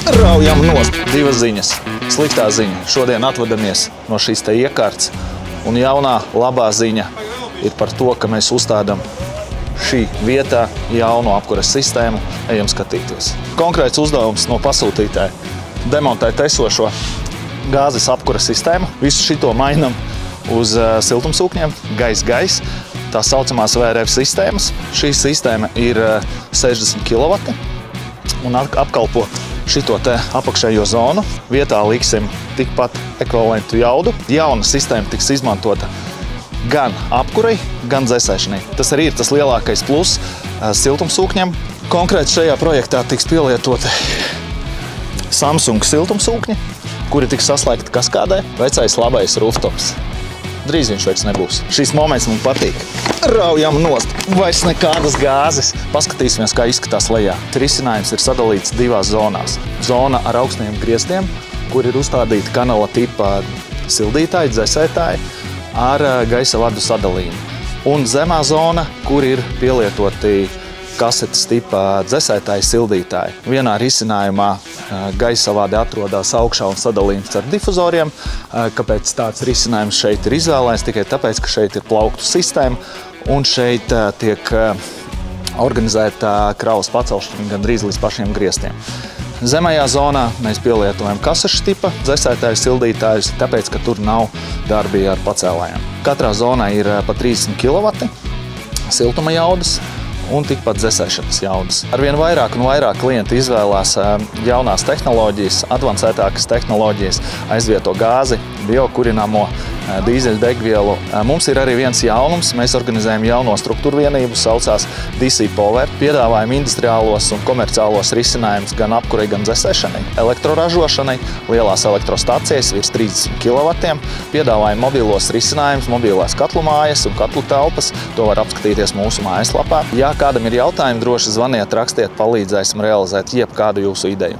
Raujam nost! Divas ziņas. Sliktā ziņa. Šodien atvadamies no šīs te iekārtas. Un jaunā labā ziņa ir par to, ka mēs uzstādām šī vietā jaunu apkuras sistēmu. Ejam skatīties. Konkrēts uzdevums no pasūtītāja. Demontēt esošo gāzes apkuras sistēmu. Visu šito mainam uz siltumsūkņiem. Gais. Tā saucamās VRF sistēmas. Šī sistēma ir 60 kW un apkalpo šito te apakšējo zonu. Vietā liksim tikpat ekvivalentu jaudu. Jauna sistēma tiks izmantota gan apkurei, gan dzēsēšanai. Tas arī ir tas lielākais plus siltumsūkņiem. Konkrēti šajā projektā tiks pielietoti Samsung siltumsūkņi, kuri tiks saslēgti kaskādē. Vecais labais rooftops. Drīz viņš vairs nebūs. Šis moments man patīk. Raujam nost! Vairs nekādas gāzes. Paskatīsimies, kā izskatās lejā. Risinājums ir sadalīts divās zonās. Zona ar augstiem griestiem, kur ir uzstādīti kanala tipa sildītāji, dzēsētāji ar gaisa vadu sadalījumu. Un zemā zona, kur ir pielietoti kasetes tipa dzēsētāji, sildītāji. Vienā risinājumā gaisa vadi atrodas augšā un sadalījums ar difuzoriem. Kāpēc tāds risinājums šeit ir izvēlēts? Tikai tāpēc, ka šeit ir plauktu sistēma un šeit tiek organizēta kravas pacelšana gandrīz līdz pašiem griestiem. Zemajā zonā mēs pielietojam kasešu tipa dzēsētāju sildītājus, tāpēc, ka tur nav darbi ar pacēlājiem. Katrā zonā ir pa 30 kW siltuma jaudas un tikpat dzēsēšanas jaudas. Arvien vairāk un vairāk klienti izvēlās jaunās tehnoloģijas, advancētākas tehnoloģijas, aizvieto gāzi, biokurināmo dīzeļdegvielu. Mums ir arī viens jaunums. Mēs organizējam jauno struktūru vienību, saucās DC Power. Piedāvājam industriālos un komerciālos risinājumus gan apkurei, gan dzēsēšanai, elektroražošanai, lielās elektrostacijas virs 30 kW. Piedāvājam mobilos risinājumus, mobilās katlu mājas un katlu telpas. To var apskatīties mūsu mājaslapā. Ja kādam ir jautājumi, droši zvaniet, rakstiet, palīdzēsim realizēt jebkādu jūsu ideju.